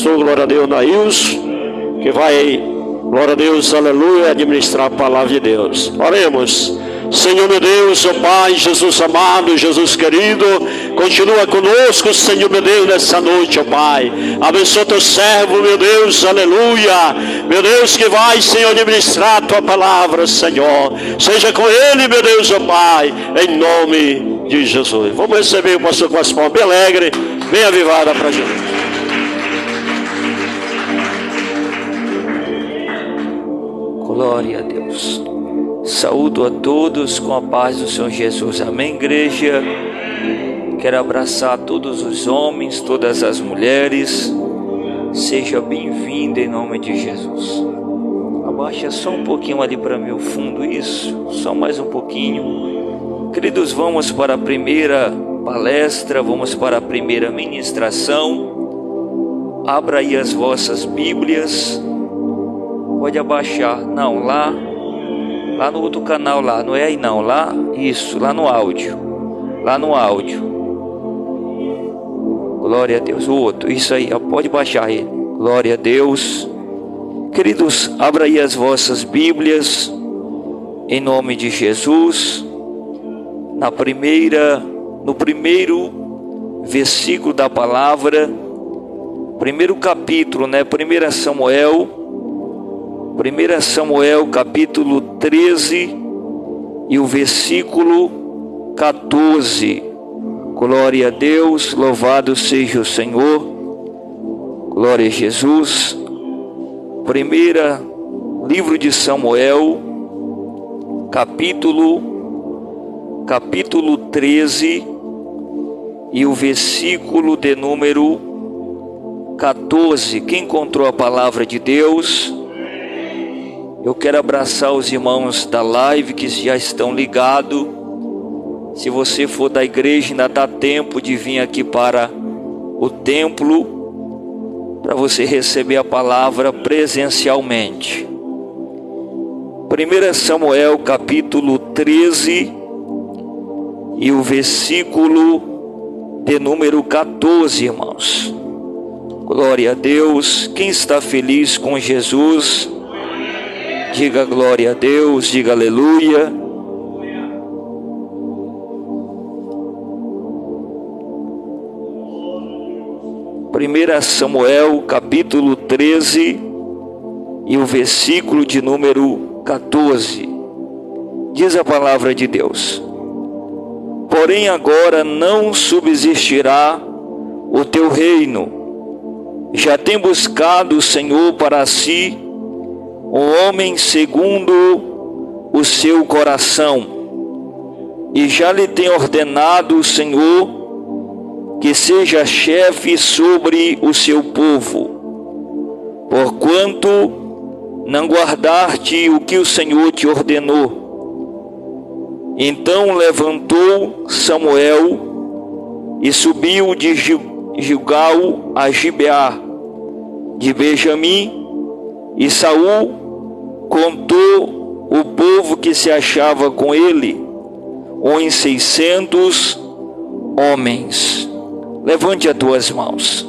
pastor, glória a Deus, Nailson, que vai, glória a Deus, aleluia, administrar a palavra de Deus. Oremos. Senhor meu Deus, ó Pai, Jesus amado, Jesus querido, continua conosco, Senhor meu Deus, nessa noite, ó Pai. Abençoa teu servo, meu Deus, aleluia. Meu Deus, que vai, Senhor, administrar a tua palavra, Senhor. Seja com ele, meu Deus, ó Pai, em nome de Jesus. Vamos receber o pastor com as palmas bem alegre, bem avivada para a gente. Glória a Deus. Saúdo a todos com a paz do Senhor Jesus. Amém, igreja? Quero abraçar todos os homens, todas as mulheres. Seja bem-vindo em nome de Jesus. Abaixa só um pouquinho ali para mim o fundo, isso. Só mais um pouquinho. Queridos, vamos para a primeira palestra, vamos para a primeira ministração. Abra aí as vossas Bíblias. Pode abaixar. Não, lá no outro canal lá, não é aí não, lá, isso, lá no áudio, glória a Deus, o outro, isso aí, pode baixar ele, glória a Deus. Queridos, abra aí as vossas Bíblias, em nome de Jesus, no primeiro versículo da palavra, primeiro capítulo, 1 Samuel capítulo 13 e o versículo 14. Glória a Deus, louvado seja o Senhor. Glória a Jesus. Livro de Samuel, capítulo 13 e o versículo de número 14. Quem encontrou a palavra de Deus? Eu quero abraçar os irmãos da live que já estão ligados. Se você for da igreja, ainda dá tempo de vir aqui para o templo, para você receber a palavra presencialmente. 1 Samuel capítulo 13 e o versículo de número 14, irmãos. Glória a Deus. Quem está feliz com Jesus? Diga glória a Deus, diga aleluia. Primeira Samuel capítulo 13 e o versículo de número 14. Diz a palavra de Deus: porém agora não subsistirá o teu reino. Já tem buscado o Senhor para si um homem segundo o seu coração, e já lhe tem ordenado o Senhor que seja chefe sobre o seu povo, porquanto não guardaste o que o Senhor te ordenou. Então levantou Samuel e subiu de Gilgal a Gibeá de Benjamim, e Saul contou o povo que se achava com ele, uns 600 homens. Levante as tuas mãos.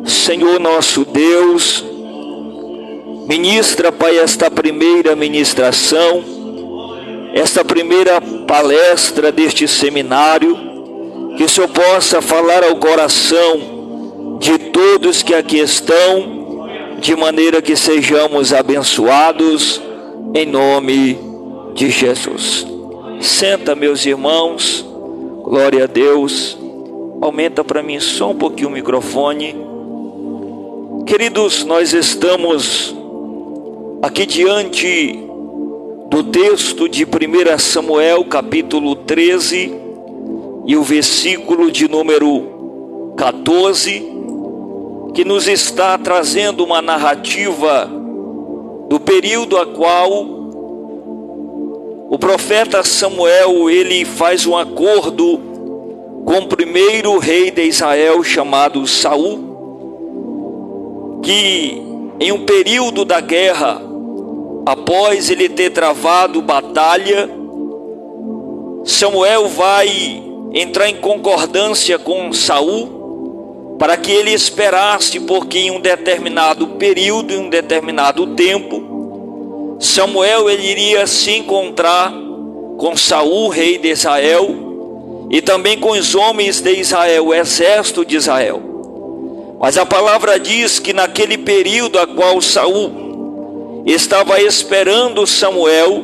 Senhor nosso Deus, ministra, Pai, esta primeira ministração, esta primeira palestra deste seminário, que o Senhor possa falar ao coração de todos que aqui estão, de maneira que sejamos abençoados, em nome de Jesus. Senta, meus irmãos, glória a Deus. Aumenta para mim só um pouquinho o microfone. Queridos, nós estamos aqui diante do texto de 1 Samuel capítulo 13 e o versículo de número 14, que nos está trazendo uma narrativa do período a qual o profeta Samuel, ele faz um acordo com o primeiro rei de Israel chamado Saul, que em um período da guerra, após ele ter travado batalha, Samuel vai entrar em concordância com Saul para que ele esperasse, porque em um determinado período, em um determinado tempo, Samuel ele iria se encontrar com Saul, rei de Israel, e também com os homens de Israel, o exército de Israel. Mas a palavra diz que naquele período a qual Saul estava esperando Samuel,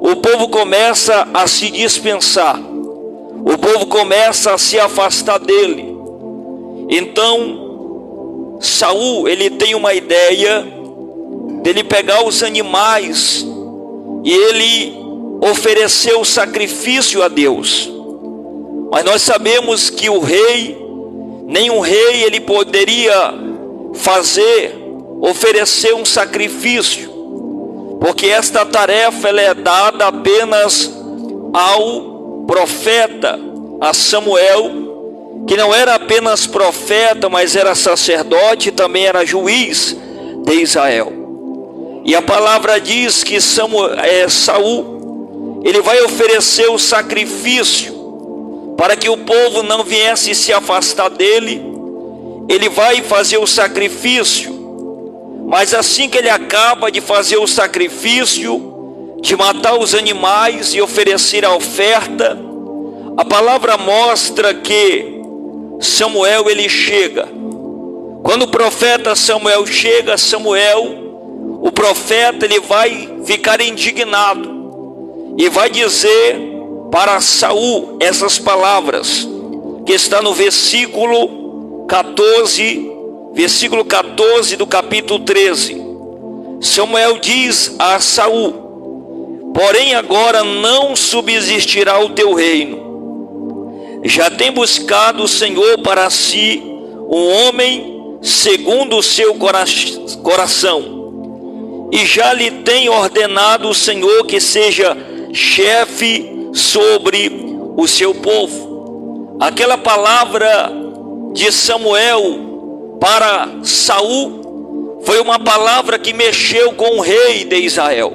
o povo começa a se dispensar, o povo começa a se afastar dele. Então Saul ele tem uma ideia dele pegar os animais e ele ofereceu o sacrifício a Deus. Mas nós sabemos que o rei, nenhum rei ele poderia oferecer um sacrifício, porque esta tarefa ela é dada apenas ao profeta, a Samuel, que não era apenas profeta, mas era sacerdote e também era juiz de Israel. E a palavra diz que Saul, ele vai oferecer o sacrifício para que o povo não viesse se afastar dele. Ele vai fazer o sacrifício, mas assim que ele acaba de fazer o sacrifício, de matar os animais e oferecer a oferta, a palavra mostra que Samuel ele chega. Quando o profeta Samuel chega, o profeta ele vai ficar indignado e vai dizer para Saul essas palavras que está no versículo 14 do capítulo 13. Samuel diz a Saul: porém agora não subsistirá o teu reino. Já tem buscado o Senhor para si um homem segundo o seu coração, e já lhe tem ordenado o Senhor que seja chefe sobre o seu povo. Aquela palavra de Samuel para Saul foi uma palavra que mexeu com o rei de Israel,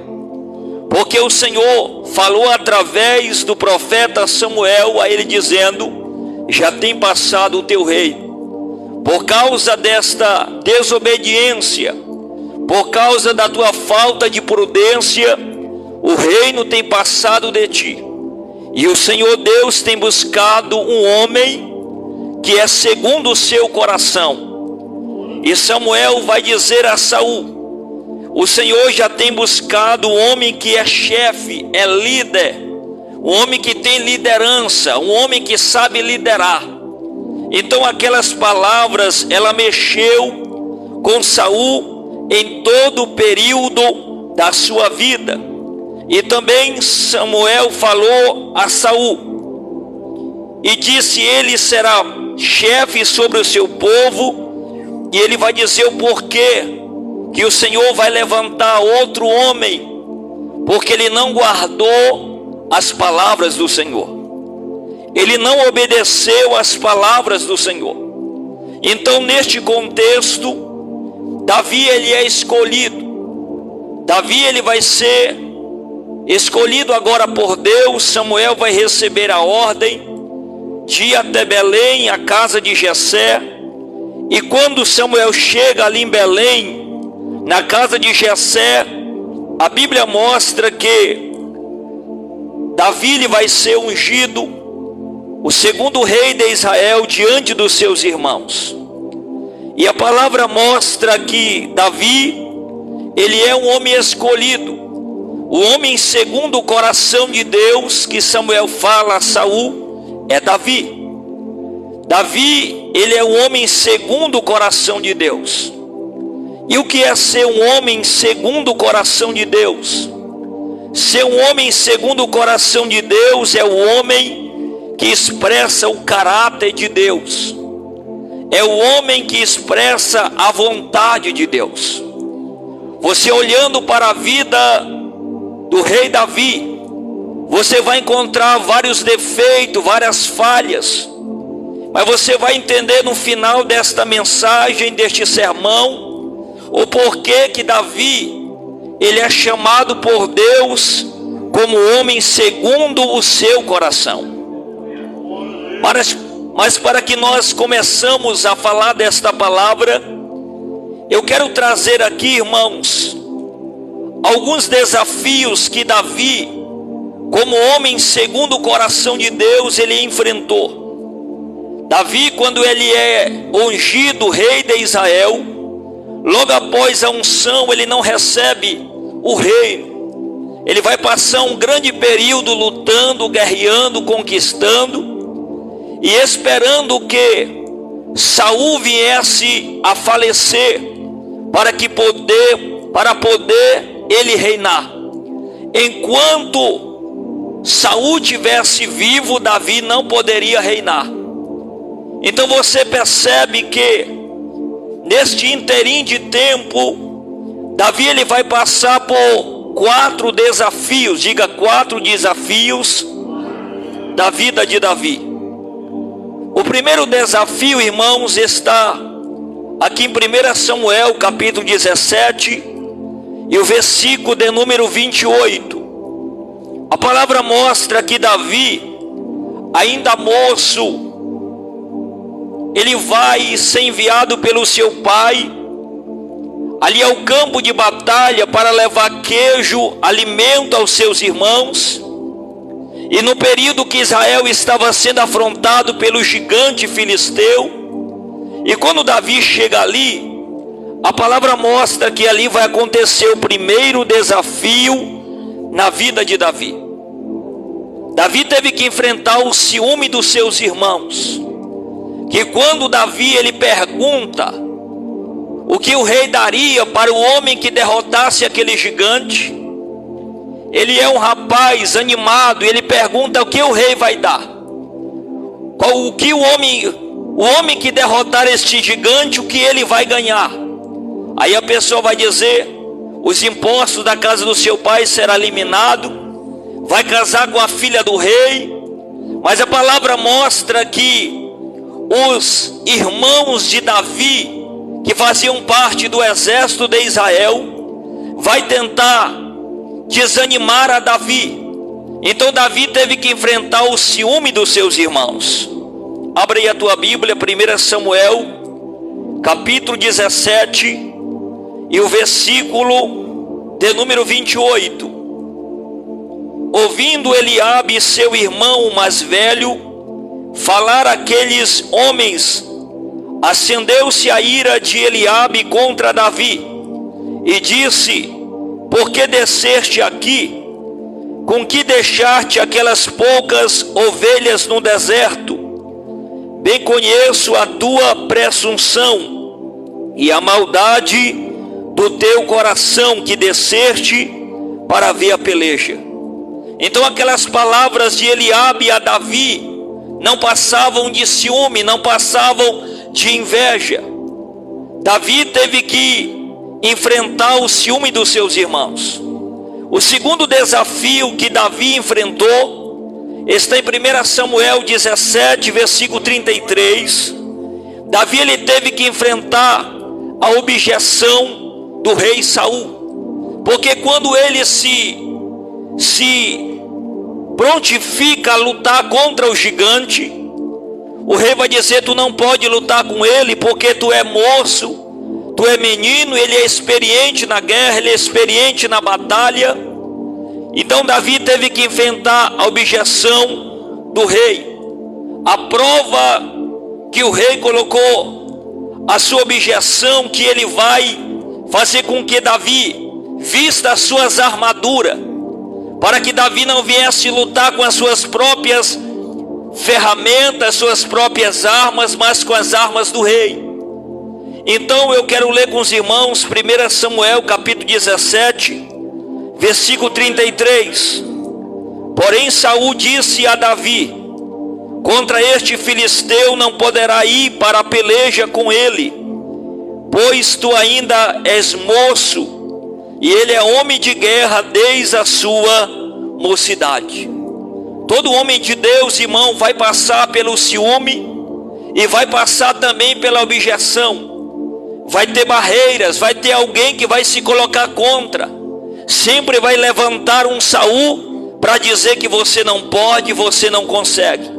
porque o Senhor falou através do profeta Samuel a ele dizendo: já tem passado o teu reino. Por causa desta desobediência, por causa da tua falta de prudência, o reino tem passado de ti. E o Senhor Deus tem buscado um homem que é segundo o seu coração. E Samuel vai dizer a Saul: o Senhor já tem buscado um homem que é chefe, é líder, um homem que tem liderança, um homem que sabe liderar. Então aquelas palavras, ela mexeu com Saul em todo o período da sua vida. E também Samuel falou a Saul e disse: ele será chefe sobre o seu povo. E ele vai dizer o porquê que o Senhor vai levantar outro homem, porque ele não guardou as palavras do Senhor, ele não obedeceu às palavras do Senhor. Então neste contexto, Davi ele é escolhido. Davi ele vai ser escolhido agora por Deus. Samuel vai receber a ordem de ir até Belém, a casa de Jessé. E quando Samuel chega ali em Belém, na casa de Jessé, a Bíblia mostra que Davi ele vai ser ungido, o segundo rei de Israel, diante dos seus irmãos. E a palavra mostra que Davi, ele é um homem escolhido, o homem segundo o coração de Deus, que Samuel fala a Saul, é Davi. Davi, ele é um homem segundo o coração de Deus. E o que é ser um homem segundo o coração de Deus? Ser um homem segundo o coração de Deus é o homem que expressa o caráter de Deus, é o homem que expressa a vontade de Deus. Você olhando para a vida do rei Davi, você vai encontrar vários defeitos, várias falhas, mas você vai entender no final desta mensagem, deste sermão, o porquê que Davi, ele é chamado por Deus como homem segundo o seu coração. Mas para que nós começamos a falar desta palavra, eu quero trazer aqui, irmãos, alguns desafios que Davi, como homem segundo o coração de Deus, ele enfrentou. Davi, quando ele é ungido rei de Israel, logo após a unção, ele não recebe o reino. Ele vai passar um grande período lutando, guerreando, conquistando e esperando que Saul viesse a falecer para poder ele reinar. Enquanto Saul tivesse vivo, Davi não poderia reinar. Então você percebe que neste interim de tempo, Davi ele vai passar por 4 desafios. Diga, 4 desafios da vida de Davi. O primeiro desafio, irmãos, está aqui em 1 Samuel capítulo 17 e o versículo de número 28. A palavra mostra que Davi, ainda moço, ele vai ser enviado pelo seu pai ali ao campo de batalha para levar queijo, alimento aos seus irmãos. E no período que Israel estava sendo afrontado pelo gigante filisteu, e quando Davi chega ali, a palavra mostra que ali vai acontecer o primeiro desafio na vida de Davi. Davi teve que enfrentar o ciúme dos seus irmãos, que quando Davi ele pergunta o que o rei daria para o homem que derrotasse aquele gigante, ele é um rapaz animado, ele pergunta o que o rei vai dar, o homem que derrotar este gigante, o que ele vai ganhar. Aí a pessoa vai dizer: os impostos da casa do seu pai será eliminado, vai casar com a filha do rei. Mas a palavra mostra que os irmãos de Davi, que faziam parte do exército de Israel, vai tentar desanimar a Davi. Então Davi teve que enfrentar o ciúme dos seus irmãos. Abre aí a tua Bíblia, 1 Samuel capítulo 17 e o versículo de número 28. Ouvindo Eliabe, seu irmão mais velho, falar aqueles homens, acendeu-se a ira de Eliabe contra Davi e disse: por que desceste aqui? Com que deixaste aquelas poucas ovelhas no deserto? Bem conheço a tua presunção e a maldade do teu coração, que desceste para ver a peleja. Então aquelas palavras de Eliabe a Davi não passavam de ciúme, não passavam de inveja. Davi teve que enfrentar o ciúme dos seus irmãos. O segundo desafio que Davi enfrentou está em 1 Samuel 17, versículo 33. Davi ele teve que enfrentar a objeção do rei Saul, porque quando ele se prontifica a lutar contra o gigante, o rei vai dizer: tu não pode lutar com ele, porque tu é moço, tu é menino. Ele é experiente na guerra, ele é experiente na batalha. Então Davi teve que enfrentar a objeção do rei. A prova que o rei colocou a sua objeção, que ele vai fazer com que Davi vista as suas armaduras, para que Davi não viesse lutar com as suas próprias ferramentas, suas próprias armas, mas com as armas do rei. Então eu quero ler com os irmãos 1 Samuel capítulo 17, versículo 33. Porém Saul disse a Davi: contra este filisteu não poderá ir para a peleja com ele, pois tu ainda és moço, e ele é homem de guerra desde a sua mocidade. Todo homem de Deus, irmão, vai passar pelo ciúme e vai passar também pela objeção. Vai ter barreiras, vai ter alguém que vai se colocar contra. Sempre vai levantar um Saul para dizer que você não pode, você não consegue.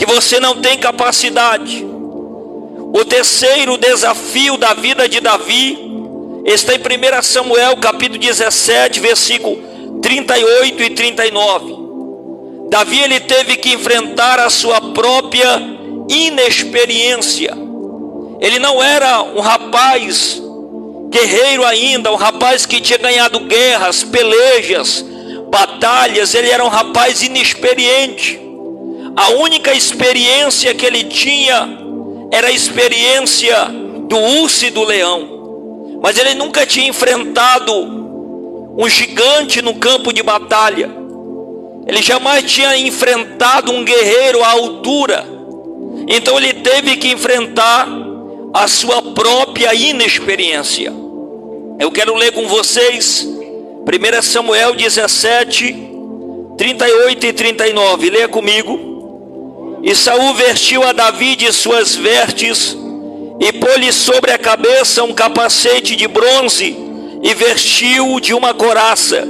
que você não tem capacidade. O terceiro desafio da vida de Davi está em 1 Samuel capítulo 17, versículo 38 e 39. Davi ele teve que enfrentar a sua própria inexperiência. Ele não era um rapaz guerreiro ainda, um rapaz que tinha ganhado guerras, pelejas, batalhas. Ele era um rapaz inexperiente. A única experiência que ele tinha era a experiência do urso e do leão. Mas ele nunca tinha enfrentado um gigante no campo de batalha. Ele jamais tinha enfrentado um guerreiro à altura. Então ele teve que enfrentar a sua própria inexperiência. Eu quero ler com vocês 1 Samuel 17, 38 e 39. Leia comigo. E Saul vestiu a Davi de suas vestes e pôs-lhe sobre a cabeça um capacete de bronze e vestiu-o de uma couraça.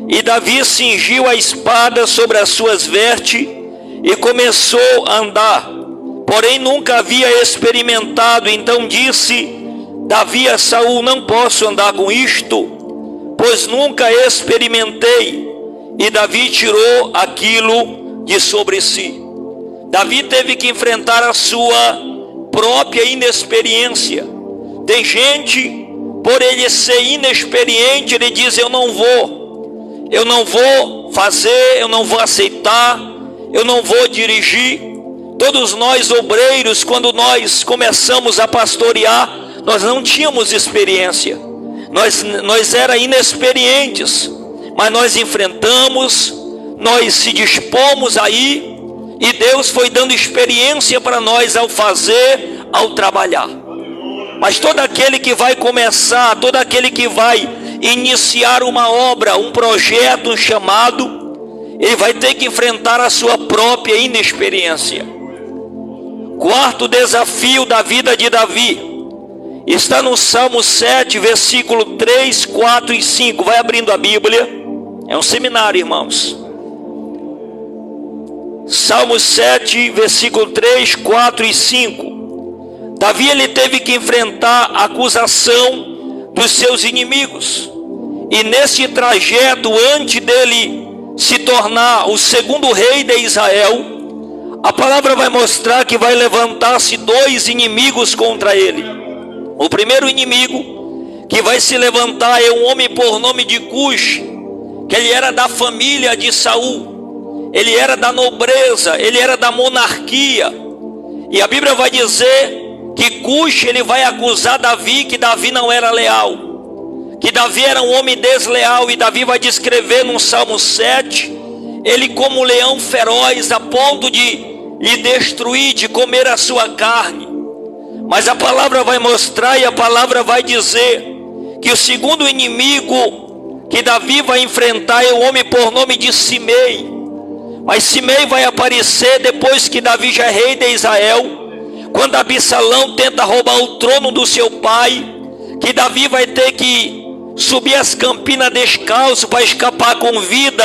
E Davi cingiu a espada sobre as suas vestes e começou a andar. Porém nunca havia experimentado. Então disse Davi a Saul: não posso andar com isto, pois nunca experimentei. E Davi tirou aquilo de sobre si. Davi teve que enfrentar a sua própria inexperiência. Tem gente, por ele ser inexperiente, ele diz: eu não vou fazer, eu não vou aceitar, eu não vou dirigir. Todos nós obreiros, quando nós começamos a pastorear, nós não tínhamos experiência, nós era inexperientes, mas nós enfrentamos, nós se dispomos aí, e Deus foi dando experiência para nós ao fazer, ao trabalhar. Mas todo aquele que vai começar, todo aquele que vai iniciar uma obra, um projeto, um chamado, ele vai ter que enfrentar a sua própria inexperiência. Quarto desafio da vida de Davi está no Salmo 7, versículo 3, 4 e 5. Vai abrindo a Bíblia. É um seminário, irmãos. Salmo 7, versículo 3, 4 e 5. Davi ele teve que enfrentar a acusação dos seus inimigos. E nesse trajeto, antes dele se tornar o segundo rei de Israel, a palavra vai mostrar que vai levantar-se dois inimigos contra ele. O primeiro inimigo que vai se levantar é um homem por nome de Cush, que ele era da família de Saul. Ele era da nobreza, ele era da monarquia. E a Bíblia vai dizer que Cush ele vai acusar Davi que Davi não era leal, que Davi era um homem desleal. E Davi vai descrever no Salmo 7 ele como um leão feroz, a ponto de lhe destruir, de comer a sua carne. Mas a palavra vai mostrar, e a palavra vai dizer que o segundo inimigo que Davi vai enfrentar é um homem por nome de Simei. Mas Simei vai aparecer depois que Davi já é rei de Israel, quando Absalão tenta roubar o trono do seu pai, que Davi vai ter que subir as campinas descalço para escapar com vida,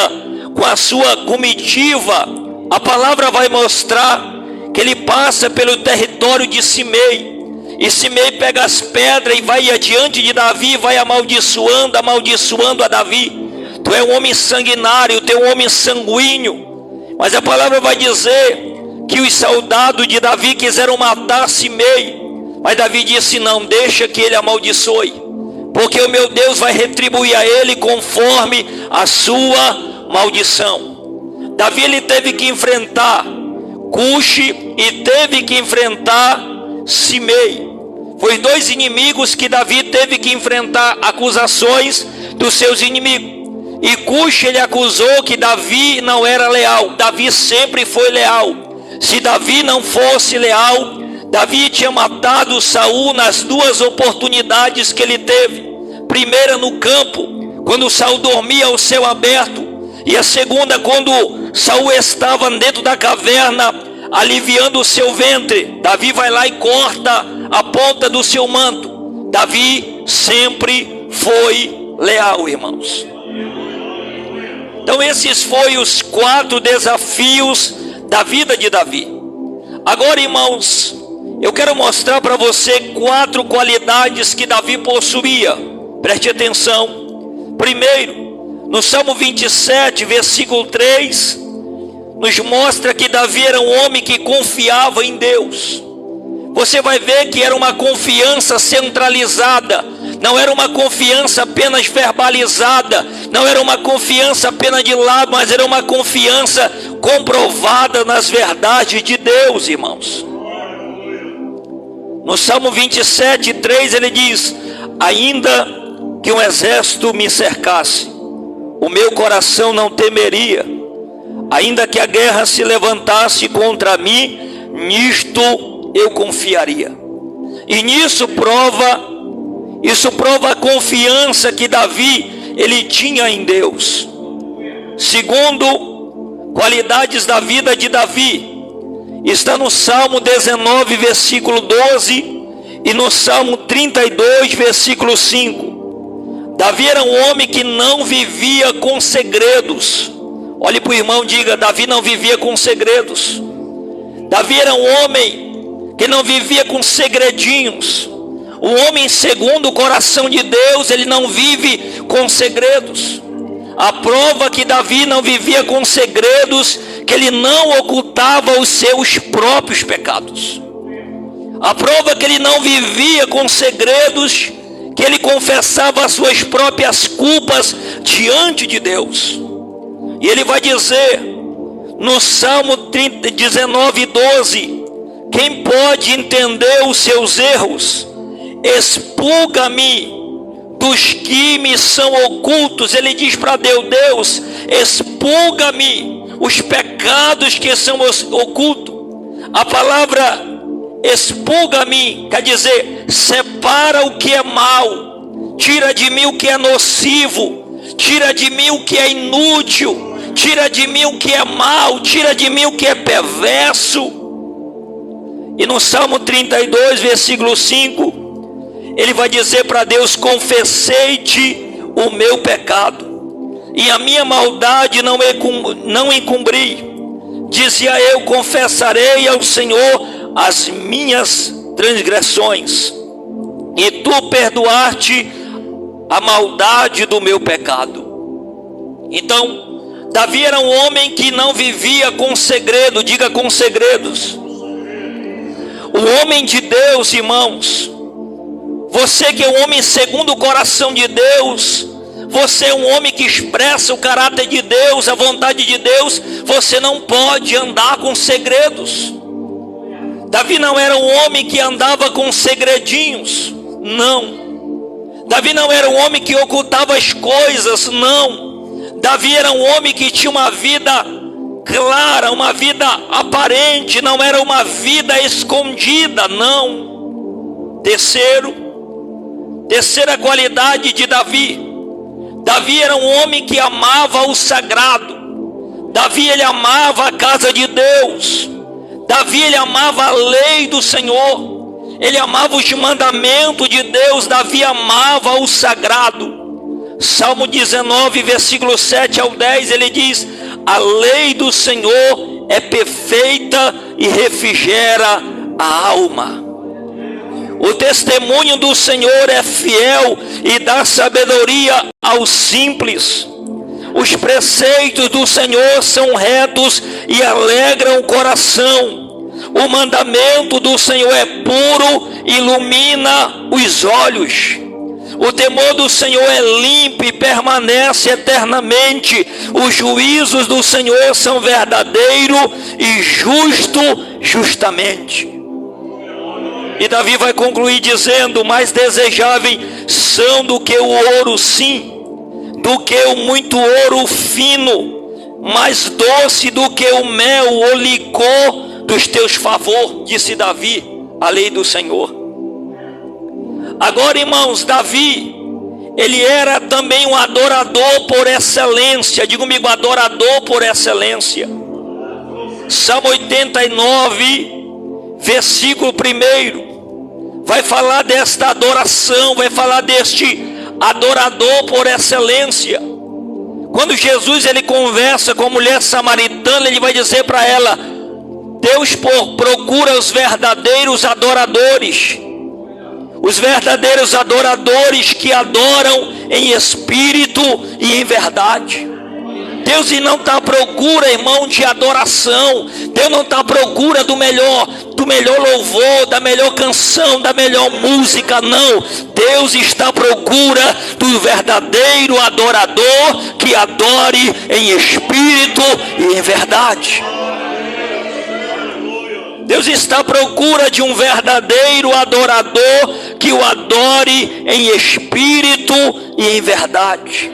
com a sua comitiva. A palavra vai mostrar que ele passa pelo território de Simei, e Simei pega as pedras e vai adiante de Davi, vai amaldiçoando a Davi. Tu é um homem sanguinário, tu é um homem sanguíneo. Mas a palavra vai dizer que os soldados de Davi quiseram matar Simei, mas Davi disse: não, deixa que ele amaldiçoe, porque o meu Deus vai retribuir a ele conforme a sua maldição. Davi ele teve que enfrentar Cush e teve que enfrentar Simei. Foi dois inimigos que Davi teve que enfrentar, acusações dos seus inimigos. E Cush ele acusou que Davi não era leal. Davi sempre foi leal. Se Davi não fosse leal, Davi tinha matado Saul nas duas oportunidades que ele teve. Primeira no campo, quando Saul dormia ao céu aberto, e a segunda quando Saul estava dentro da caverna aliviando o seu ventre. Davi vai lá e corta a ponta do seu manto. Davi sempre foi leal, irmãos. Então esses foram os 4 desafios da vida de Davi. Agora, irmãos, eu quero mostrar para você 4 qualidades que Davi possuía. Preste atenção. Primeiro, no Salmo 27, versículo 3, nos mostra que Davi era um homem que confiava em Deus. Você vai ver que era uma confiança centralizada, não era uma confiança apenas verbalizada, não era uma confiança apenas de lado, mas era uma confiança comprovada nas verdades de Deus, irmãos. No Salmo 27, 3, ele diz: ainda que um exército me cercasse, o meu coração não temeria. Ainda que a guerra se levantasse contra mim, nisto eu confiaria. E isso prova a confiança que Davi ele tinha em Deus. Segundo, qualidades da vida de Davi, está no Salmo 19, versículo 12, e no Salmo 32, versículo 5. Davi era um homem que não vivia com segredos. Olhe para o irmão e diga: Davi não vivia com segredos. Davi era um homem que não vivia com segredinhos. O homem segundo o coração de Deus, ele não vive com segredos. A prova que Davi não vivia com segredos, que ele não ocultava os seus próprios pecados. A prova que ele não vivia com segredos, que ele confessava as suas próprias culpas diante de Deus. E ele vai dizer no Salmo 19, 12: quem pode entender os seus erros? Expulga-me dos que me são ocultos. Ele diz para Deus: expulga-me os pecados que são ocultos. A palavra expulga-me quer dizer: separa o que é mal, tira de mim o que é nocivo, tira de mim o que é inútil, tira de mim o que é mal, tira de mim o que é perverso. E no Salmo 32, versículo 5, ele vai dizer para Deus: confessei-te o meu pecado, e a minha maldade não encobri. Dizia eu: confessarei ao Senhor as minhas transgressões, e tu perdoaste a maldade do meu pecado. Então, Davi era um homem que não vivia com segredo. Diga: com segredos. O homem de Deus, irmãos, você que é um homem segundo o coração de Deus, você é um homem que expressa o caráter de Deus, a vontade de Deus, você não pode andar com segredos. Davi não era um homem que andava com segredinhos, não. Davi não era um homem que ocultava as coisas, não. Davi era um homem que tinha uma vida clara, uma vida aparente, não era uma vida escondida, não. Terceira qualidade de Davi: Davi era um homem que amava o sagrado. Davi, ele amava a casa de Deus. Davi, ele amava a lei do Senhor. Ele amava os mandamentos de Deus. Davi amava o sagrado. Salmo 19, versículo 7 ao 10, ele diz: a lei do Senhor é perfeita e refrigera a alma. O testemunho do Senhor é fiel e dá sabedoria aos simples. Os preceitos do Senhor são retos e alegram o coração. O mandamento do Senhor é puro e ilumina os olhos. O temor do Senhor é limpo e permanece eternamente. Os juízos do Senhor são verdadeiros e justamente. E Davi vai concluir dizendo: mais desejáveis são do que o ouro, sim, do que o muito ouro fino, mais doce do que o mel, o licor dos teus favores, disse Davi, a lei do Senhor. Agora, irmãos, Davi, ele era também um adorador por excelência. Diga comigo: adorador por excelência. Salmo 89, versículo 1, vai falar desta adoração, vai falar deste adorador por excelência. Quando Jesus ele conversa com a mulher samaritana, ele vai dizer para ela: Deus procura os verdadeiros adoradores. Os verdadeiros adoradores que adoram em espírito e em verdade. Deus não está à procura, irmão, de adoração. Deus não está à procura do melhor louvor, da melhor canção, da melhor música, não. Deus está à procura do verdadeiro adorador que adore em espírito e em verdade. Deus está à procura de um verdadeiro adorador que o adore em espírito e em verdade.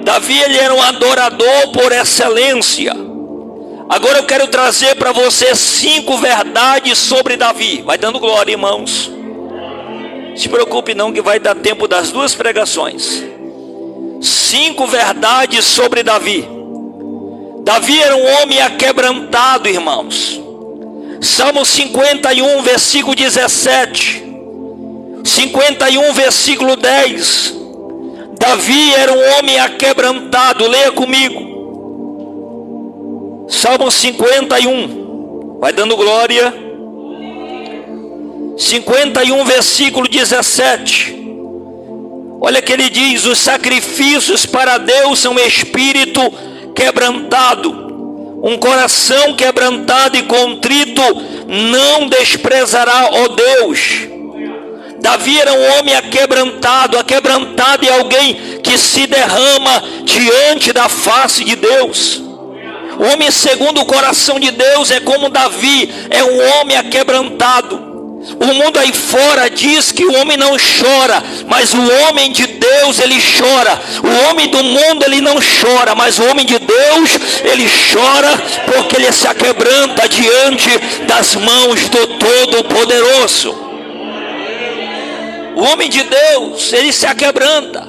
Davi, ele era um adorador por excelência. Agora eu quero trazer para você 5 verdades sobre Davi. Vai dando glória, irmãos. Se preocupe não, que vai dar tempo das 2 pregações. 5 verdades sobre Davi. Davi era um homem aquebrantado, irmãos. Salmo 51, versículo 17. 51, versículo 10. Davi era um homem aquebrantado. Leia comigo. Salmo 51. Vai dando glória. 51, versículo 17. Olha que ele diz: os sacrifícios para Deus são espírito quebrantado. Um coração quebrantado e contrito não desprezará, ó Deus. Davi era um homem aquebrantado. Aquebrantado é alguém que se derrama diante da face de Deus. O homem segundo o coração de Deus é como Davi, é um homem aquebrantado. O mundo aí fora diz que o homem não chora, mas o homem de Deus, ele chora. O homem do mundo, ele não chora, mas o homem de Deus, ele chora porque ele se aquebranta diante das mãos do Todo-Poderoso. O homem de Deus, ele se aquebranta.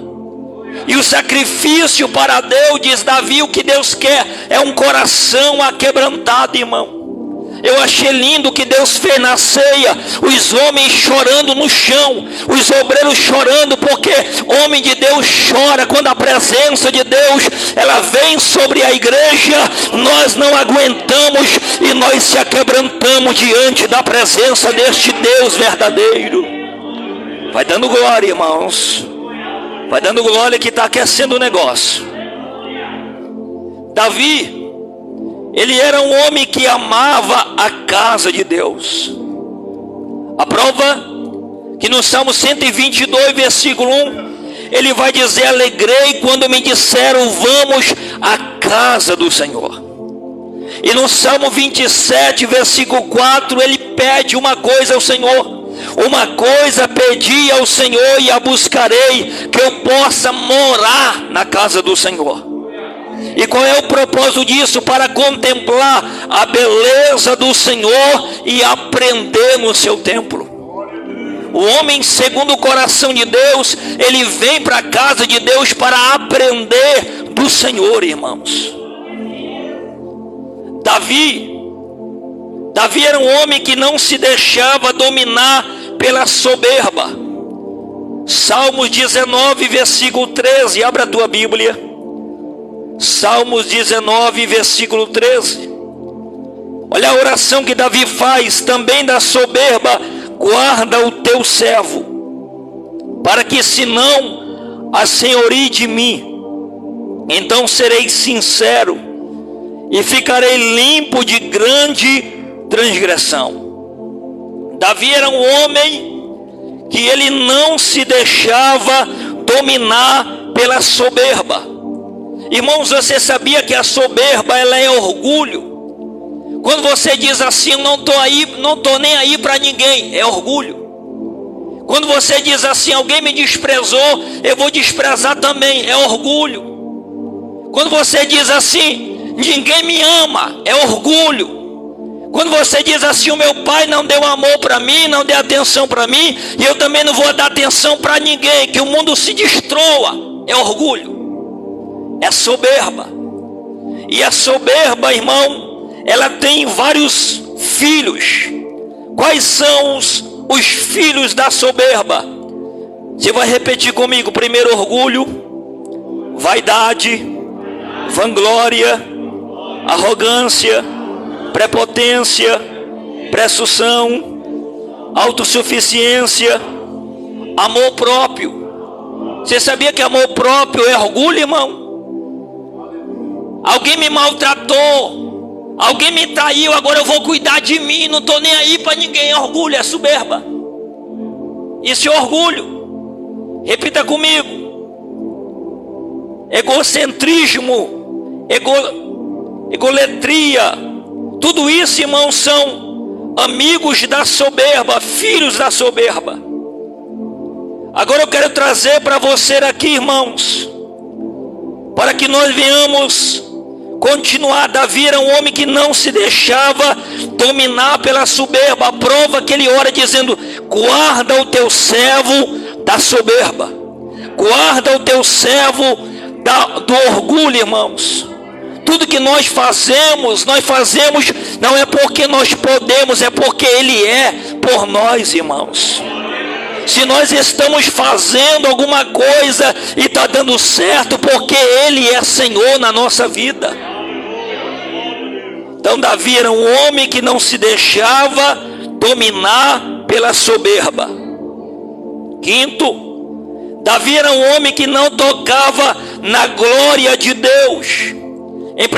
E o sacrifício para Deus, diz Davi, o que Deus quer é um coração aquebrantado, irmão. Eu achei lindo que Deus fez na ceia, os homens chorando no chão, os obreiros chorando, porque homem de Deus chora quando a presença de Deus, ela vem sobre a igreja. Nós não aguentamos e nós se aquebrantamos diante da presença deste Deus verdadeiro. Vai dando glória, irmãos. Vai dando glória que está aquecendo o negócio. Davi, ele era um homem que amava a casa de Deus. A prova que no Salmo 122, versículo 1, ele vai dizer: alegrei quando me disseram, vamos à casa do Senhor. E no Salmo 27, versículo 4, ele pede uma coisa ao Senhor: uma coisa pedi ao Senhor e a buscarei, que eu possa morar na casa do Senhor. E qual é o propósito disso? Para contemplar a beleza do Senhor e aprender no seu templo. O homem segundo o coração de Deus, ele vem para a casa de Deus para aprender do Senhor, irmãos. Davi era um homem que não se deixava dominar pela soberba. Salmos 19, versículo 13. Abra a tua Bíblia. Salmos 19, versículo 13. Olha a oração que Davi faz: também da soberba guarda o teu servo, para que se não assenhorie de mim, então serei sincero e ficarei limpo de grande transgressão. Davi era um homem que ele não se deixava dominar pela soberba. Irmãos, você sabia que a soberba, ela é orgulho? Quando você diz assim, eu não tô nem aí para ninguém, é orgulho. Quando você diz assim, alguém me desprezou, eu vou desprezar também, é orgulho. Quando você diz assim, ninguém me ama, é orgulho. Quando você diz assim, o meu pai não deu amor para mim, não deu atenção para mim, e eu também não vou dar atenção para ninguém, que o mundo se destrua, é orgulho. É soberba. E a soberba, irmão, ela tem vários filhos. Quais são os filhos da soberba? Você vai repetir comigo: primeiro, orgulho, vaidade, vanglória, arrogância, prepotência, presunção, autossuficiência, amor próprio. Você sabia que amor próprio é orgulho, irmão? Alguém me maltratou, alguém me traiu, agora eu vou cuidar de mim, não estou nem aí para ninguém. É orgulho, é soberba. Isso é orgulho. Repita comigo. Egocentrismo, egolatria, tudo isso, irmãos, são amigos da soberba, filhos da soberba. Agora eu quero trazer para você aqui, irmãos, para que nós venhamos continuar. Davi era um homem que não se deixava dominar pela soberba. A prova que ele ora dizendo: guarda o teu servo da soberba, guarda o teu servo do orgulho, irmãos. Tudo que nós fazemos não é porque nós podemos, é porque Ele é por nós, irmãos. Se nós estamos fazendo alguma coisa e está dando certo, porque Ele é Senhor na nossa vida. Então Davi era um homem que não se deixava dominar pela soberba. Quinto, Davi era um homem que não tocava na glória de Deus. Em 1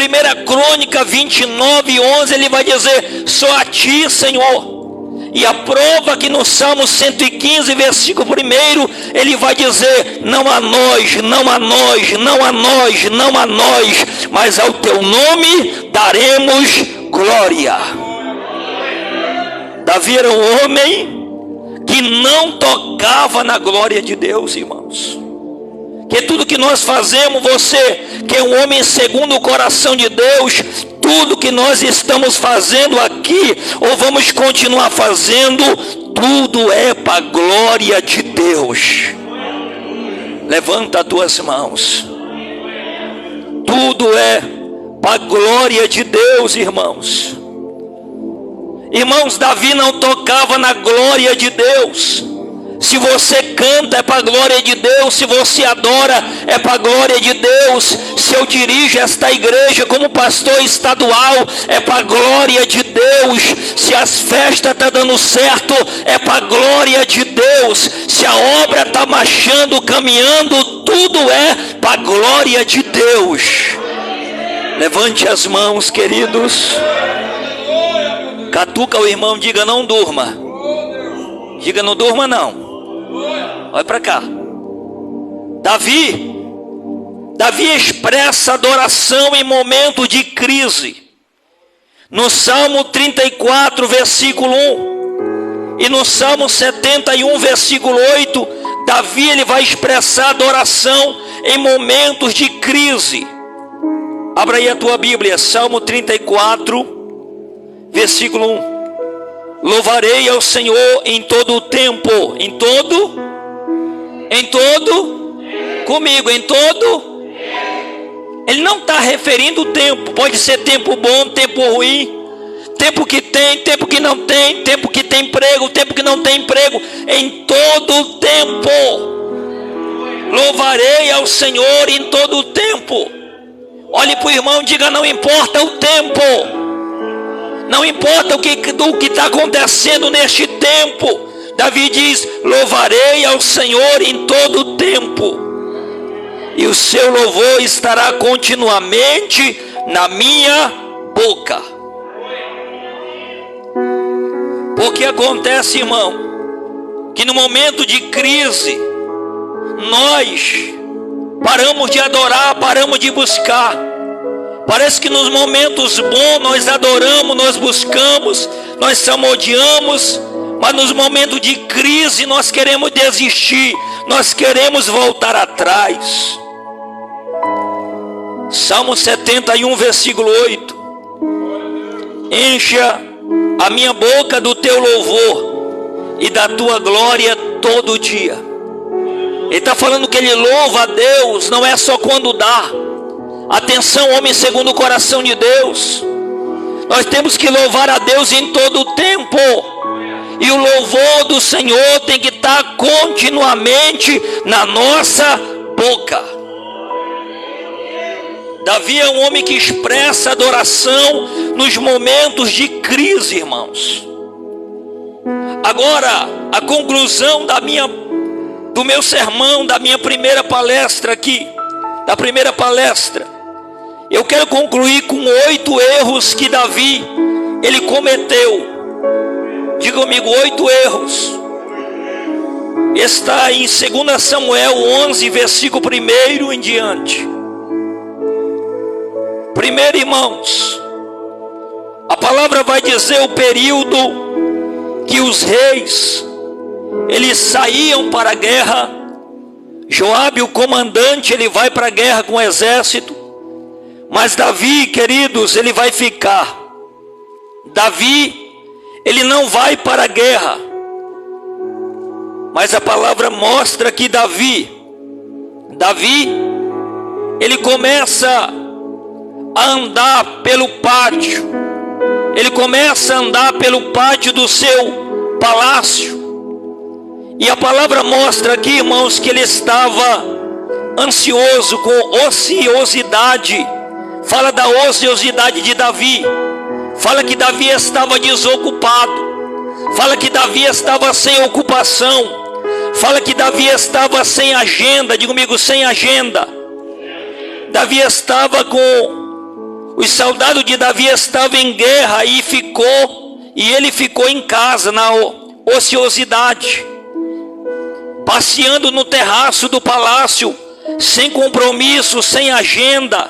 Crônica 29:11 ele vai dizer: só a ti, Senhor. E a prova que no Salmo 115, versículo 1, ele vai dizer: não a nós, não a nós, não a nós, não a nós, mas ao teu nome daremos glória. Davi era um homem que não tocava na glória de Deus, irmãos. Que tudo que nós fazemos, você que é um homem segundo o coração de Deus, tudo que nós estamos fazendo aqui, ou vamos continuar fazendo, tudo é para a glória de Deus. Levanta as tuas mãos. Tudo é para a glória de Deus, irmãos. Irmãos, Davi não tocava na glória de Deus. Se você canta, é para a glória de Deus. Se você adora, é para a glória de Deus. Se eu dirijo esta igreja como pastor estadual, é para a glória de Deus. Se as festas estão dando certo, é para a glória de Deus. Se a obra está marchando, caminhando, tudo é para a glória de Deus. Levante as mãos, queridos. Catuca o irmão, diga: não durma. Diga: não durma não. Olha para cá. Davi expressa adoração em momento de crise. No Salmo 34, versículo 1, e no Salmo 71, versículo 8, Davi ele vai expressar adoração em momentos de crise. Abra aí a tua Bíblia, Salmo 34, versículo 1. Louvarei ao Senhor em todo o tempo. Em todo, comigo, em todo. Ele não está referindo o tempo. Pode ser tempo bom, tempo ruim, tempo que tem, tempo que não tem, tempo que tem emprego, tempo que não tem emprego. Em todo o tempo louvarei ao Senhor em todo o tempo. Olhe para o irmão e diga: não importa o tempo. Não importa o que está acontecendo neste tempo. Davi diz: louvarei ao Senhor em todo o tempo, e o seu louvor estará continuamente na minha boca. Porque acontece, irmão, que no momento de crise, nós paramos de adorar, paramos de buscar. Parece que nos momentos bons nós adoramos, nós buscamos, nós salmodiamos, mas nos momentos de crise nós queremos desistir, nós queremos voltar atrás. Salmo 71, versículo 8: encha a minha boca do teu louvor e da tua glória todo dia. Ele está falando que ele louva a Deus, não é só quando dá. Atenção, homem segundo o coração de Deus, nós temos que louvar a Deus em todo o tempo. E o louvor do Senhor tem que estar continuamente na nossa boca. Davi é um homem que expressa adoração nos momentos de crise, irmãos. Agora, a conclusão do meu sermão, da minha primeira palestra aqui, eu quero concluir com 8 erros que Davi, ele cometeu. Diga comigo, 8 erros. Está em 2 Samuel 11, versículo 1 em diante. Primeiro, irmãos, a palavra vai dizer o período que os reis, eles saíam para a guerra. Joabe, o comandante, ele vai para a guerra com o exército. Mas Davi, queridos, ele vai ficar. Davi, ele não vai para a guerra. Mas a palavra mostra que Davi, ele começa a andar pelo pátio. Ele começa a andar pelo pátio do seu palácio. E a palavra mostra aqui, irmãos, que ele estava ansioso, com ociosidade. Fala da ociosidade de Davi. Fala que Davi estava desocupado. Fala que Davi estava sem ocupação. Fala que Davi estava sem agenda. Diga comigo, sem agenda. Davi estava os soldados de Davi estavam em guerra e ele ficou em casa, na ociosidade, passeando no terraço do palácio, sem compromisso, sem agenda.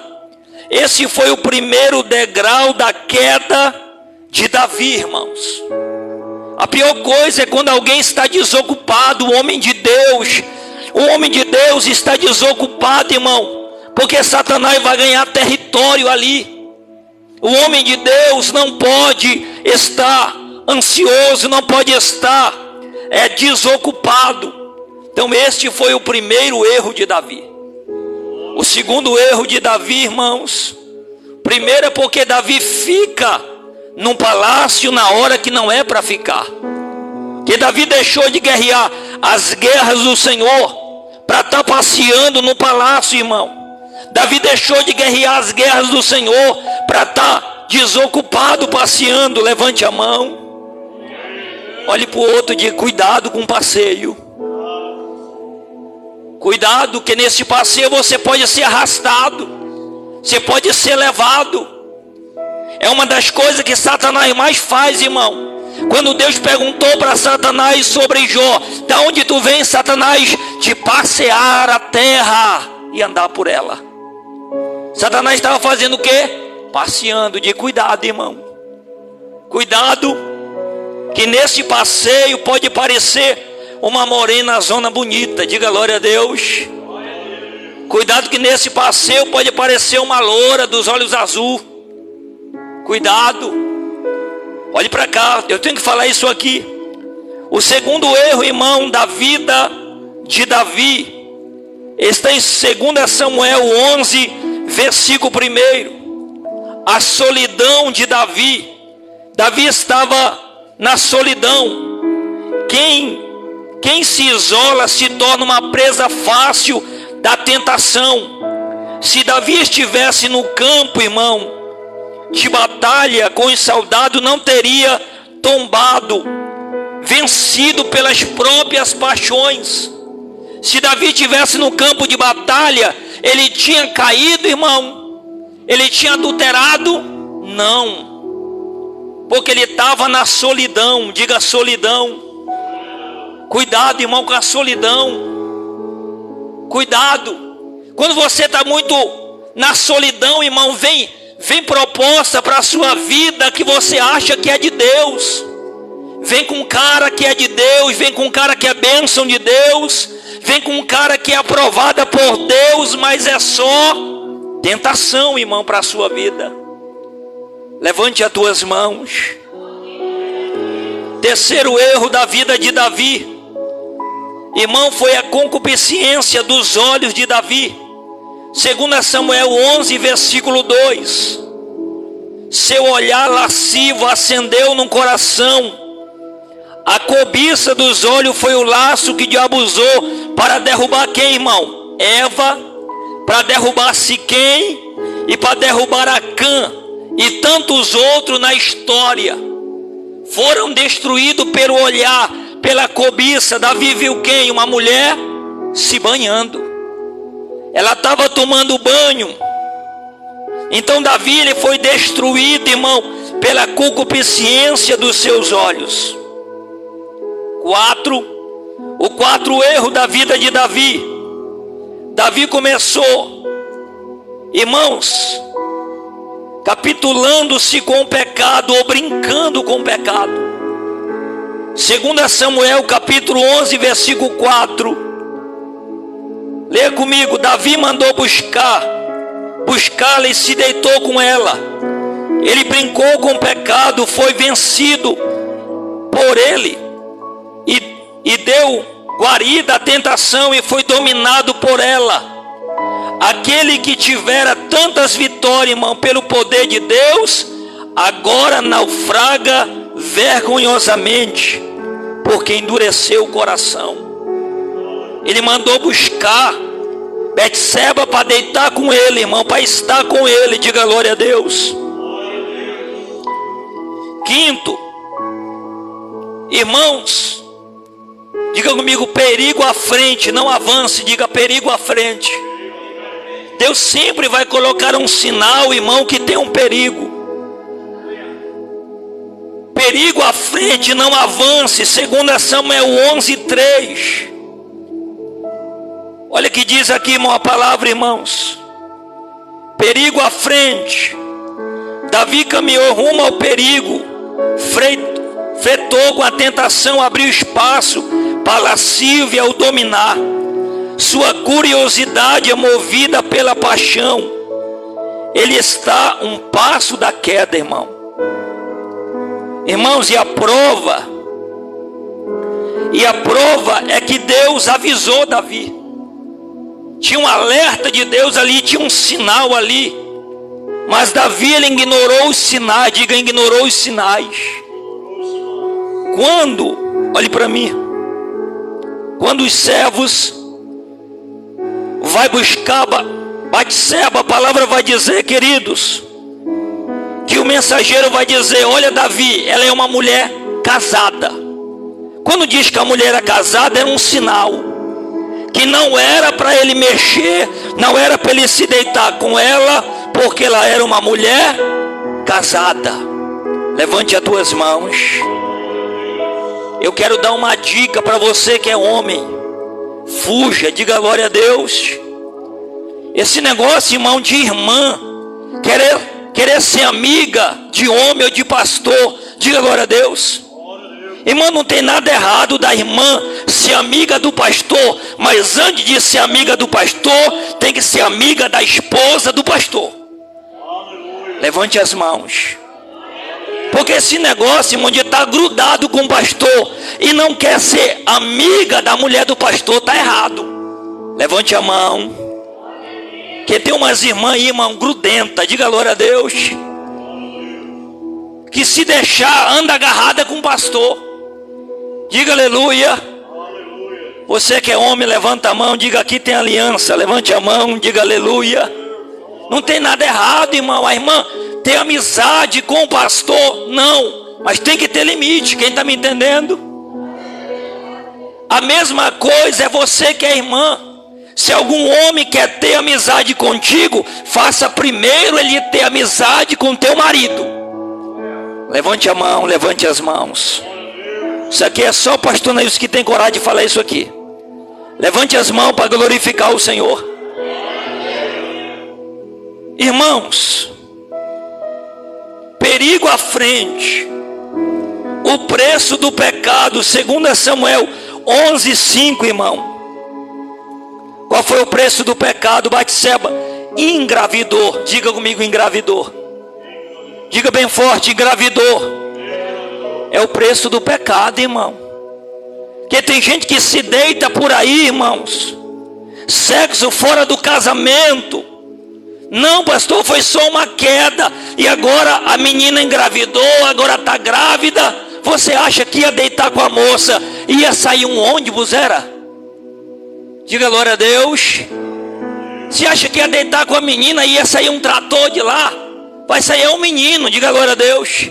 Esse foi o primeiro degrau da queda de Davi, irmãos. A pior coisa é quando alguém está desocupado. O homem de Deus está desocupado, irmão, porque Satanás vai ganhar território ali. O homem de Deus não pode estar ansioso, não pode estar desocupado. Então este foi o primeiro erro de Davi. O segundo erro de Davi, irmãos, primeiro é porque Davi fica num palácio na hora que não é para ficar. Que Davi deixou de guerrear as guerras do Senhor para estar passeando no palácio, irmão. Davi deixou de guerrear as guerras do Senhor para estar desocupado passeando. Levante a mão. Olhe para o outro e diga, cuidado com o passeio. Cuidado que nesse passeio você pode ser arrastado. Você pode ser levado. É uma das coisas que Satanás mais faz, irmão. Quando Deus perguntou para Satanás sobre Jó, da onde tu vem, Satanás? De passear a terra e andar por ela. Satanás estava fazendo o quê? Passeando. De cuidado, irmão. Cuidado, que nesse passeio pode parecer uma morena zona bonita. Diga glória a Deus. Cuidado que nesse passeio pode parecer uma loura dos olhos azul. Cuidado. Olhe para cá, eu tenho que falar isso aqui. O segundo erro, irmão, da vida de Davi está em 2 Samuel 11, versículo 1. A solidão de Davi. Davi estava na solidão. Quem se isola se torna uma presa fácil da tentação. Se Davi estivesse no campo, irmão, de batalha com os soldados, não teria tombado, vencido pelas próprias paixões. Se Davi estivesse no campo de batalha, ele tinha caído, irmão? Ele tinha adulterado? Não, porque ele estava na solidão. Diga solidão. Cuidado, irmão, com a solidão. Cuidado. Quando você está muito na solidão, irmão, vem proposta para a sua vida que você acha que é de Deus. Vem com um cara que é de Deus, vem com um cara que é bênção de Deus, vem com um cara que é aprovada por Deus, mas é só tentação, irmão, para a sua vida. Levante as tuas mãos. Terceiro erro da vida de Davi, irmão, foi a concupiscência dos olhos de Davi. 2 Samuel 11, versículo 2. Seu olhar lascivo acendeu no coração. A cobiça dos olhos foi o laço que o diabo usou para derrubar quem, irmão? Eva, para derrubar Siquém e para derrubar Acã e tantos outros na história. Foram destruídos pelo olhar, pela cobiça. Davi viu quem? Uma mulher se banhando. Ela estava tomando banho. Então Davi, ele foi destruído, irmão, pela concupiscência dos seus olhos. O quarto erro da vida de Davi. Davi começou, irmãos, capitulando-se com o pecado ou brincando com o pecado. 2 Samuel capítulo 11 versículo 4. Leia comigo. Davi mandou buscá-la e se deitou com ela. Ele brincou com o pecado, foi vencido por ele e deu guarida à tentação e foi dominado por ela. Aquele que tivera tantas vitórias, irmão, pelo poder de Deus, agora naufraga vergonhosamente, porque endureceu o coração. Ele mandou buscar Betseba para deitar com ele, irmão, para estar com ele. Diga glória a Deus. Quinto, irmãos, diga comigo, perigo à frente, não avance. Diga perigo à frente. Deus sempre vai colocar um sinal, irmão, que tem um perigo. Perigo à frente, não avance. 2 Samuel 11:3. Olha que diz aqui, irmão, a palavra, irmãos. Perigo à frente. Davi caminhou rumo ao perigo, fretou com a tentação, abriu espaço para a lascívia o dominar. Sua curiosidade é movida pela paixão. Ele está um passo da queda, irmão. Irmãos, e a prova é que Deus avisou Davi. Tinha um alerta de Deus ali, tinha um sinal ali. Mas Davi, ele ignorou os sinais. Diga, ignorou os sinais. Quando, olhe para mim, quando os servos vai buscar Batseba, a palavra vai dizer, queridos, que o mensageiro vai dizer: olha, Davi, ela é uma mulher casada. Quando diz que a mulher era casada, era um sinal que não era para ele mexer, não era para ele se deitar com ela, porque ela era uma mulher casada. Levante as tuas mãos. Eu quero dar uma dica para você que é homem. Fuja, diga glória a Deus. Esse negócio, irmão, de irmã, querer ser amiga de homem ou de pastor, diga glória a Deus. Irmão, não tem nada errado da irmã ser amiga do pastor, mas antes de ser amiga do pastor, tem que ser amiga da esposa do pastor. Levante as mãos. Porque esse negócio, irmão, de estar grudado com o pastor e não quer ser amiga da mulher do pastor, está errado. Levante a mão. Que tem umas irmãs aí, irmão, grudenta, diga glória a Deus, que se deixar, anda agarrada com o pastor. Diga aleluia. Você que é homem, levanta a mão, diga aqui tem aliança. Levante a mão, diga aleluia. Não tem nada errado, irmão. A irmã tem amizade com o pastor, não, mas tem que ter limite. Quem está me entendendo? A mesma coisa é você que é irmã. Se algum homem quer ter amizade contigo, faça primeiro ele ter amizade com teu marido. Levante a mão, levante as mãos. Isso aqui é só o pastor Neilson que tem coragem de falar isso aqui. Levante as mãos para glorificar o Senhor. Irmãos, perigo à frente. O preço do pecado, 2 Samuel 11:5, irmão. Qual foi o preço do pecado? Batseba engravidou. Diga comigo, engravidou. Diga bem forte, engravidou. É o preço do pecado, irmão. Porque tem gente que se deita por aí, irmãos. Sexo fora do casamento. Não, pastor, foi só uma queda. E agora a menina engravidou, agora está grávida. Você acha que ia deitar com a moça, ia sair um ônibus, era? Diga glória a Deus. Você acha que ia deitar com a menina e ia sair um trator de lá? Vai sair um menino, diga glória a Deus.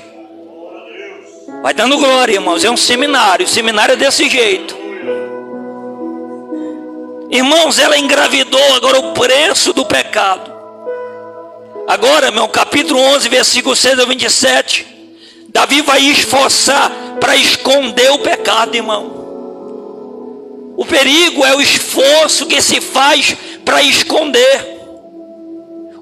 Vai dando glória, irmãos, é um seminário. O seminário é desse jeito. Irmãos, ela engravidou. Agora o preço do pecado. Agora, meu, capítulo 11, versículo 6 a 27. Davi vai esforçar para esconder o pecado, irmão. O perigo é o esforço que se faz para esconder.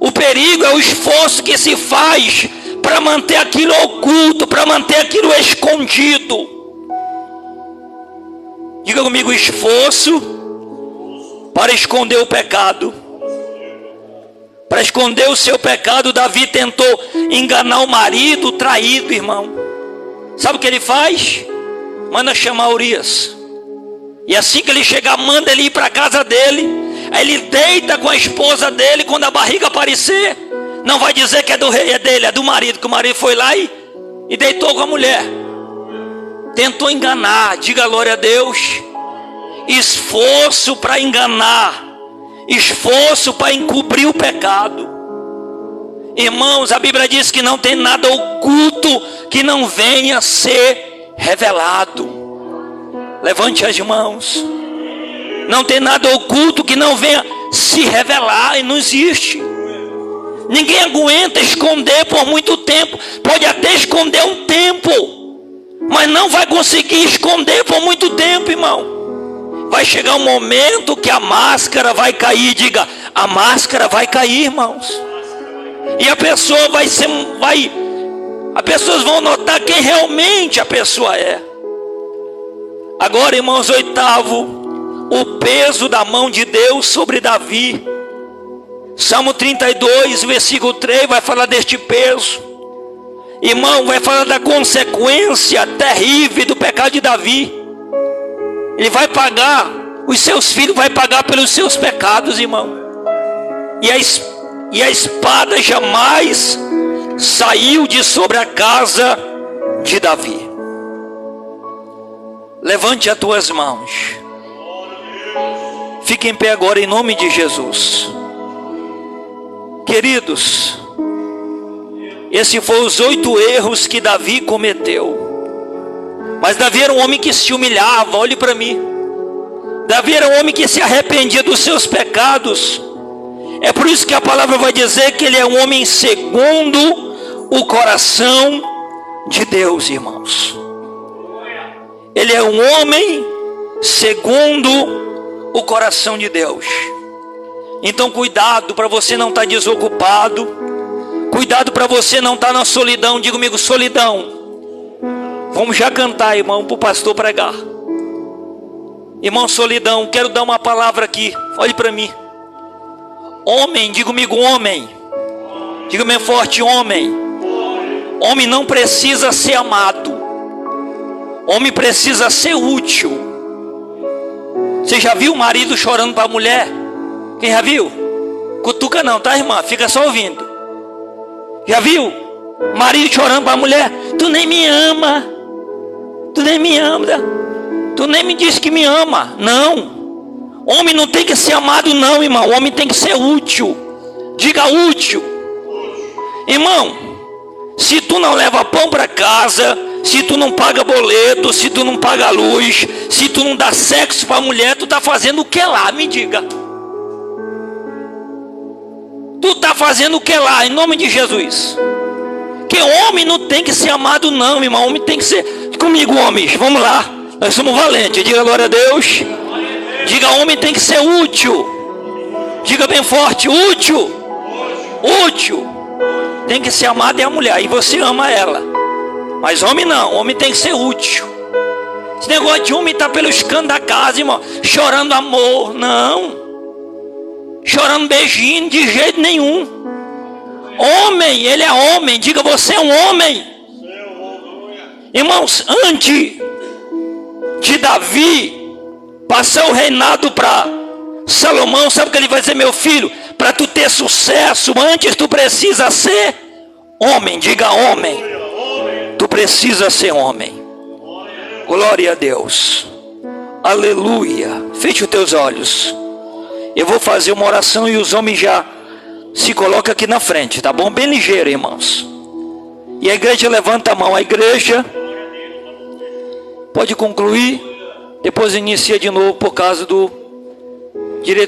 O perigo é o esforço que se faz para manter aquilo oculto, para manter aquilo escondido. Diga comigo, esforço para esconder o pecado. Para esconder o seu pecado, Davi tentou enganar o marido traído, irmão. Sabe o que ele faz? Manda chamar Urias. E assim que ele chegar, manda ele ir para a casa dele. Aí ele deita com a esposa dele. Quando a barriga aparecer, não vai dizer que é do rei, é dele, é do marido. Que o marido foi lá e deitou com a mulher. Tentou enganar. Diga glória a Deus. Esforço para enganar. Esforço para encobrir o pecado. Irmãos, a Bíblia diz que não tem nada oculto que não venha a ser revelado. Levante as mãos. Não tem nada oculto que não venha se revelar. E não existe. Ninguém aguenta esconder por muito tempo. Pode até esconder um tempo, mas não vai conseguir esconder por muito tempo, irmão. Vai chegar um momento que a máscara vai cair. Diga, a máscara vai cair, irmãos. E a pessoa as pessoas vão notar quem realmente a pessoa é. Agora, irmãos, oitavo, o peso da mão de Deus sobre Davi. Salmo 32, versículo 3, vai falar deste peso. Irmão, vai falar da consequência terrível do pecado de Davi. Ele vai pagar, os seus filhos vai pagar pelos seus pecados, irmão. E a espada jamais saiu de sobre a casa de Davi. Levante as tuas mãos. Fique em pé agora em nome de Jesus. Queridos, esses foram os 8 erros que Davi cometeu. Mas Davi era um homem que se humilhava. Olhe para mim. Davi era um homem que se arrependia dos seus pecados. É por isso que a palavra vai dizer que ele é um homem segundo o coração de Deus, irmãos. Ele é um homem segundo o coração de Deus. Então cuidado para você não estar desocupado. Cuidado para você não estar na solidão. Diga comigo, solidão. Vamos já cantar, irmão, para o pastor pregar. Irmão, solidão, quero dar uma palavra aqui. Olhe para mim. Homem, diga comigo, homem. Diga bem forte, homem. Homem não precisa ser amado. Homem precisa ser útil. Você já viu o marido chorando para a mulher? Quem já viu? Cutuca não, tá, irmã? Fica só ouvindo. Já viu? Marido chorando para a mulher. Tu nem me ama. Tu nem me ama. Tu nem me diz que me ama. Não. Homem não tem que ser amado não, irmão. Homem tem que ser útil. Diga útil. Irmão, se tu não leva pão para casa, se tu não paga boleto, se tu não paga luz, se tu não dá sexo para a mulher, tu tá fazendo o que lá? Me diga. Tu tá fazendo o que lá, em nome de Jesus? Que homem não tem que ser amado não, irmão. Homem tem que ser... Comigo, homens, vamos lá. Nós somos valentes, diga glória a Deus. Diga, homem tem que ser útil. Diga bem forte, útil. Útil. Tem que ser amado é a mulher, e você ama ela. Mas homem não, homem tem que ser útil. Esse negócio de homem estar pelos cantos da casa, irmão, chorando amor, não. Chorando beijinho, de jeito nenhum. Homem, ele é homem, diga, você é um homem. Irmãos, antes de Davi passar o reinado para Salomão, sabe o que ele vai dizer, meu filho? Para tu ter sucesso, antes tu precisa ser homem, diga homem. Tu precisa ser homem. Glória a Deus. Aleluia. Feche os teus olhos. Eu vou fazer uma oração e os homens já se colocam aqui na frente, tá bom? Bem ligeiro, irmãos. E a igreja levanta a mão. A igreja pode concluir, depois inicia de novo por causa do direito.